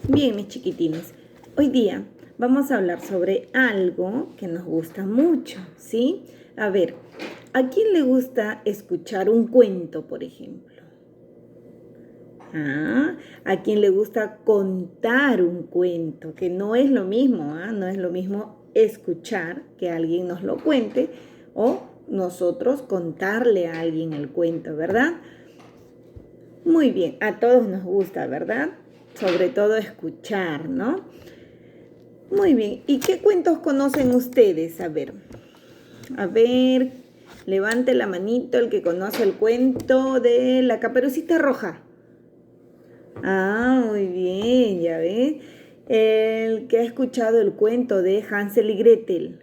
Bien, mis chiquitines, hoy día vamos a hablar sobre algo que nos gusta mucho, ¿sí? A ver, ¿a quién le gusta escuchar un cuento, por ejemplo? ¿A quién le gusta contar un cuento? Que no es lo mismo, No es lo mismo escuchar que alguien nos lo cuente o nosotros contarle a alguien el cuento, ¿verdad? Muy bien, a todos nos gusta, ¿verdad? Sobre todo escuchar, ¿no? Muy bien, ¿y qué cuentos conocen ustedes? A ver, levante la manito el que conoce el cuento de la Caperucita Roja. Muy bien, ya ve. El que ha escuchado el cuento de Hansel y Gretel.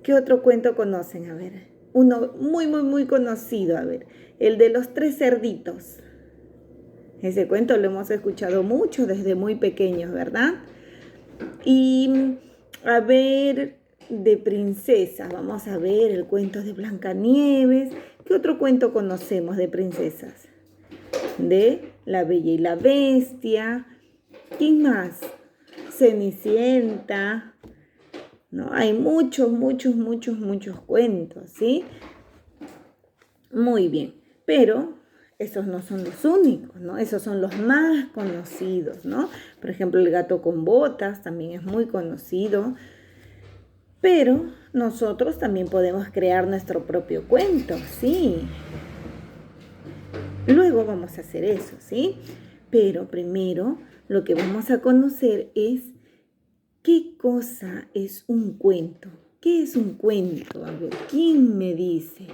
¿Qué otro cuento conocen? A ver, uno muy conocido, a ver, el de los tres cerditos. Ese cuento lo hemos escuchado mucho desde muy pequeños, ¿verdad? Y a ver, de princesas, vamos a ver el cuento de Blancanieves. ¿Qué otro cuento conocemos de princesas? De La Bella y la Bestia. ¿Quién más? Cenicienta. ¿No? Hay muchos cuentos, ¿sí? Muy bien, pero esos no son los únicos, ¿no? Esos son los más conocidos, ¿no? Por ejemplo, el gato con botas también es muy conocido, pero nosotros también podemos crear nuestro propio cuento, sí. Luego vamos a hacer eso, ¿sí? Pero primero lo que vamos a conocer es qué cosa es un cuento. ¿Qué es un cuento? A ver, ¿quién me dice?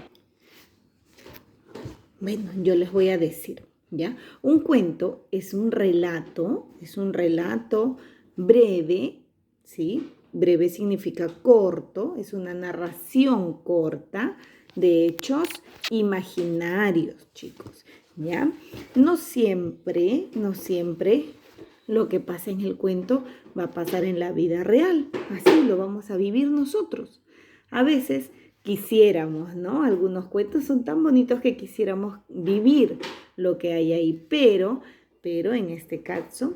Bueno, yo les voy a decir, ¿ya? Un cuento es un relato breve, ¿sí? Breve significa corto, es una narración corta de hechos imaginarios, chicos, ¿ya? No siempre lo que pasa en el cuento va a pasar en la vida real, así lo vamos a vivir nosotros. A veces quisiéramos, ¿no? Algunos cuentos son tan bonitos que quisiéramos vivir lo que hay ahí, pero en este caso,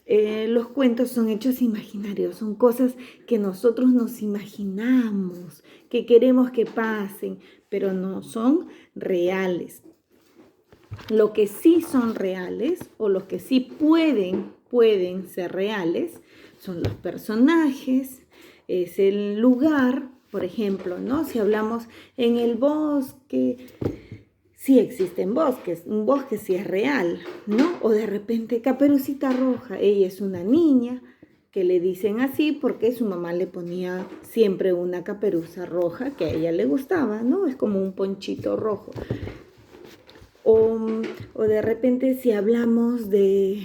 los cuentos son hechos imaginarios, son cosas que nosotros nos imaginamos, que queremos que pasen, pero no son reales. Lo que sí son reales o los que sí pueden ser reales son los personajes, es el lugar, por ejemplo, ¿no? Si hablamos en el bosque, sí existen bosques, un bosque sí es real, ¿no? O de repente Caperucita Roja, ella es una niña que le dicen así porque su mamá le ponía siempre una caperuza roja que a ella le gustaba, ¿no? Es como un ponchito rojo. O de repente si hablamos ¿de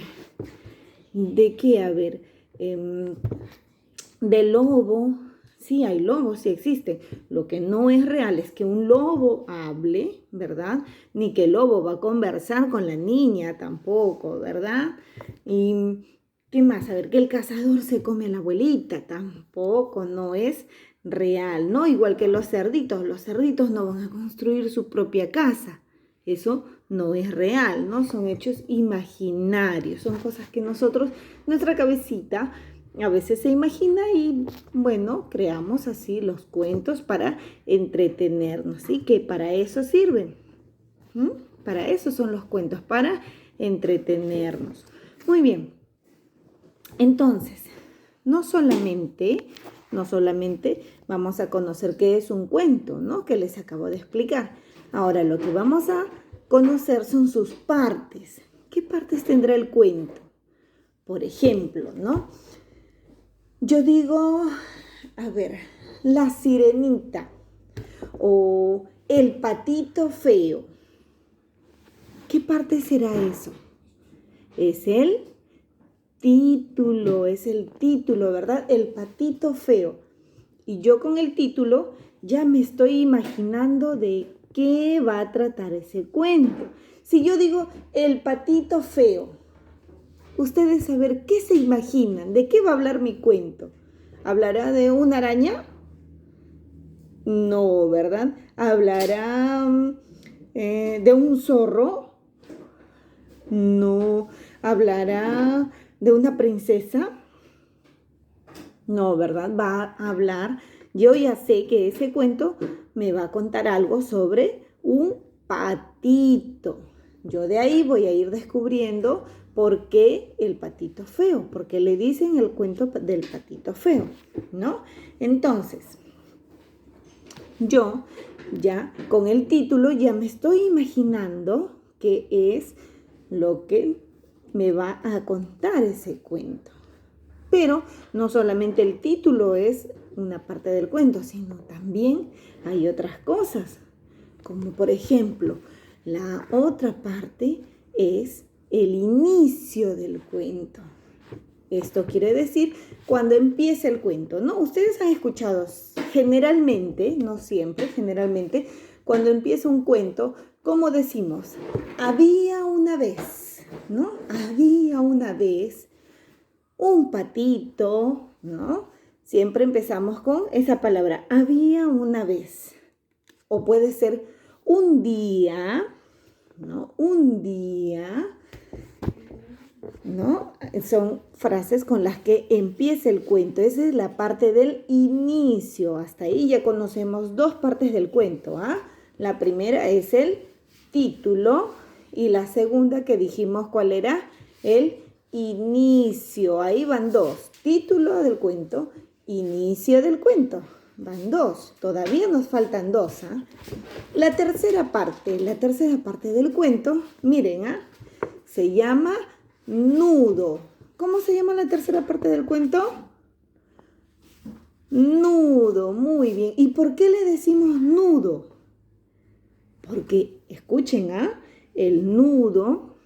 qué? A ver, de lobo, sí hay lobos, sí existen. Lo que no es real es que un lobo hable, ¿verdad? Ni que el lobo va a conversar con la niña tampoco, ¿verdad? Y ¿qué más? A ver, que el cazador se come a la abuelita, tampoco, no es real, ¿no? Igual que los cerditos no van a construir su propia casa. Eso no es real, ¿no? Son hechos imaginarios, son cosas que nosotros, nuestra cabecita, a veces se imagina y, bueno, creamos así los cuentos para entretenernos, ¿sí? Que para eso sirven. Para eso son los cuentos, para entretenernos. Muy bien. Entonces, no solamente vamos a conocer qué es un cuento, ¿no? Que les acabo de explicar. Ahora, lo que vamos a conocer son sus partes. ¿Qué partes tendrá el cuento? Por ejemplo, ¿no? Yo digo, a ver, la sirenita o el patito feo. ¿Qué parte será eso? Es el título, ¿verdad? El patito feo. Y yo con el título ya me estoy imaginando de qué va a tratar ese cuento. Si yo digo el patito feo, ustedes a ver qué se imaginan, de qué va a hablar mi cuento. ¿Hablará de una araña? No, ¿verdad? ¿Hablará de un zorro? No. ¿Hablará de una princesa? No, ¿verdad? Va a hablar. Yo ya sé que ese cuento me va a contar algo sobre un patito. Yo de ahí voy a ir descubriendo por qué el patito feo, porque le dicen el cuento del patito feo, ¿no? Entonces, yo ya con el título ya me estoy imaginando qué es lo que me va a contar ese cuento. Pero no solamente el título es una parte del cuento, sino también hay otras cosas, como por ejemplo, la otra parte es el inicio del cuento. Esto quiere decir cuando empieza el cuento, ¿no? Ustedes han escuchado generalmente, no siempre, generalmente, cuando empieza un cuento, ¿cómo decimos? Había una vez, ¿no? Había una vez un patito, ¿no? Siempre empezamos con esa palabra, había una vez. O puede ser un día, ¿no? Un día, ¿no? Son frases con las que empieza el cuento. Esa es la parte del inicio. Hasta ahí ya conocemos dos partes del cuento, ¿ah? La primera es el título y la segunda que dijimos, ¿cuál era? El inicio. Ahí van dos. Título del cuento, inicio del cuento. Van dos. Todavía nos faltan dos, ¿ah? La tercera parte del cuento, miren, ¿ah? Se llama nudo. ¿Cómo se llama la tercera parte del cuento? Nudo, muy bien. ¿Y por qué le decimos nudo? Porque, escuchen, ¿ah? El nudo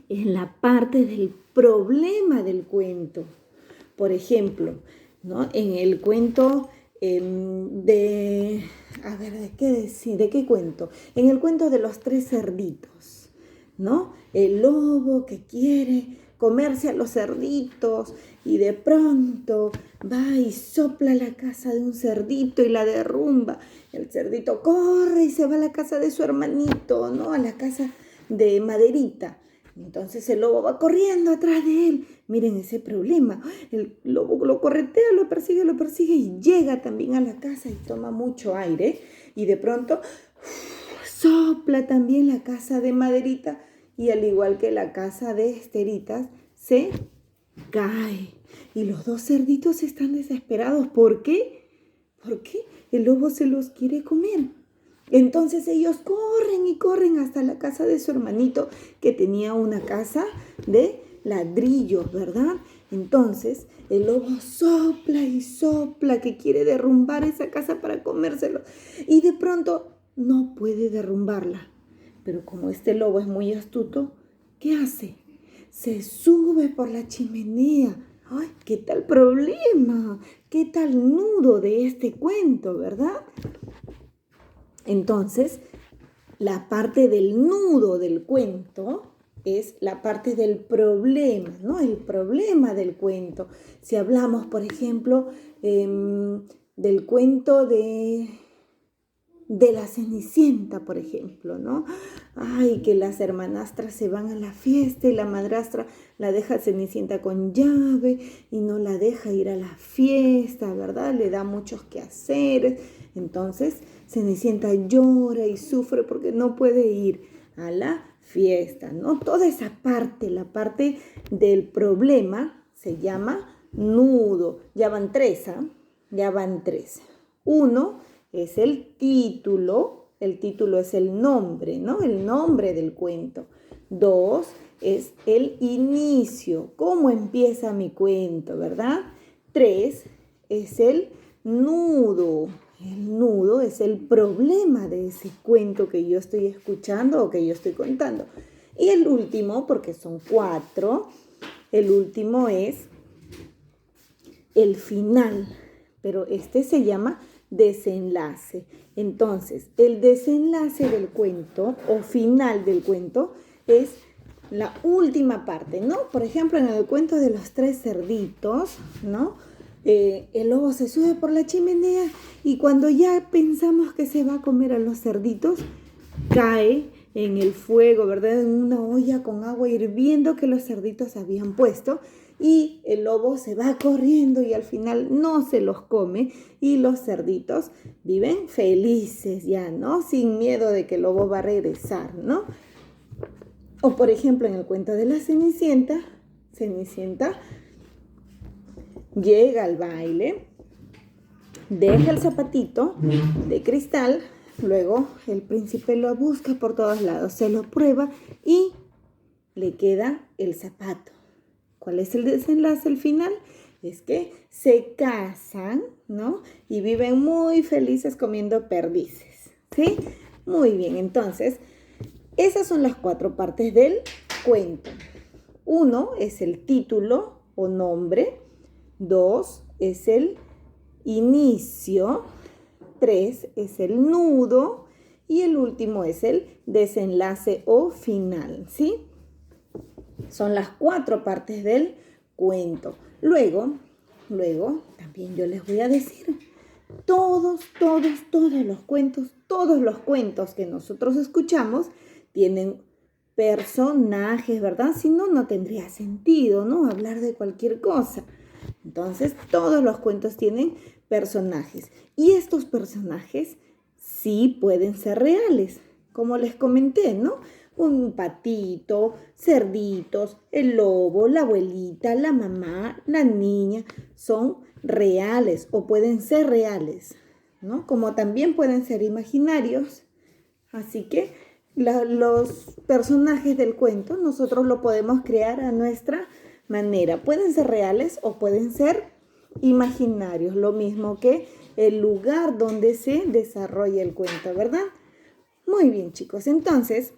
es la parte del problema del cuento. Por ejemplo, ¿no? En el cuento ¿de qué decir? ¿De qué cuento? En el cuento de los tres cerditos, ¿no? El lobo que quiere comerse a los cerditos y de pronto va y sopla la casa de un cerdito y la derrumba. El cerdito corre y se va a la casa de su hermanito, ¿no? A la casa de Maderita. Entonces el lobo va corriendo atrás de él. Miren ese problema. El lobo lo corretea, lo persigue y llega también a la casa y toma mucho aire. Y de pronto sopla también la casa de Maderita y al igual que la casa de Esteritas se cae. Y los dos cerditos están desesperados. ¿Por qué? Porque el lobo se los quiere comer. Entonces ellos corren y corren hasta la casa de su hermanito que tenía una casa de ladrillos, ¿verdad? Entonces el lobo sopla y sopla que quiere derrumbar esa casa para comérselo y de pronto no puede derrumbarla. Pero como este lobo es muy astuto, ¿qué hace? Se sube por la chimenea. ¡Ay, qué tal problema! ¿Qué tal nudo de este cuento, verdad? Entonces, la parte del nudo del cuento es la parte del problema, ¿no? El problema del cuento. Si hablamos, por ejemplo, del cuento de la Cenicienta, por ejemplo, ¿no? Ay, que las hermanastras se van a la fiesta y la madrastra la deja a Cenicienta con llave y no la deja ir a la fiesta, ¿verdad? Le da muchos quehaceres. Entonces, Cenicienta llora y sufre porque no puede ir a la fiesta, ¿no? Toda esa parte, la parte del problema, se llama nudo. Ya van tres, ¿ah? Ya van tres. Uno es el título es el nombre, ¿no? El nombre del cuento. Dos es el inicio, cómo empieza mi cuento, ¿verdad? Tres es el nudo. El nudo es el problema de ese cuento que yo estoy escuchando o que yo estoy contando. Y el último, porque son cuatro, el último es el final, pero este se llama desenlace. Entonces, el desenlace del cuento o final del cuento es la última parte, ¿no? Por ejemplo, en el cuento de los tres cerditos, ¿no? El lobo se sube por la chimenea y cuando ya pensamos que se va a comer a los cerditos, cae en el fuego, ¿verdad? En una olla con agua hirviendo que los cerditos habían puesto. Y el lobo se va corriendo y al final no se los come y los cerditos viven felices ya, ¿no? Sin miedo de que el lobo va a regresar, ¿no? O por ejemplo en el cuento de la Cenicienta, Cenicienta llega al baile, deja el zapatito de cristal, luego el príncipe lo busca por todos lados, se lo prueba y le queda el zapato. ¿Cuál es el desenlace al final? Es que se casan, ¿no? Y viven muy felices comiendo perdices, ¿sí? Muy bien, entonces, esas son las 4 partes del cuento. 1 es el título o nombre. 2 es el inicio. 3 es el nudo. Y el último es el desenlace o final, ¿sí? Son las 4 partes del cuento. Luego, también yo les voy a decir, todos los cuentos que nosotros escuchamos tienen personajes, ¿verdad? Si no, no tendría sentido, ¿no? Hablar de cualquier cosa. Entonces, todos los cuentos tienen personajes. Y estos personajes sí pueden ser reales, como les comenté, ¿no? Un patito, cerditos, el lobo, la abuelita, la mamá, la niña, son reales o pueden ser reales, ¿no? Como también pueden ser imaginarios. Así que los personajes del cuento nosotros lo podemos crear a nuestra manera. Pueden ser reales o pueden ser imaginarios, lo mismo que el lugar donde se desarrolla el cuento, ¿verdad? Muy bien, chicos. Entonces,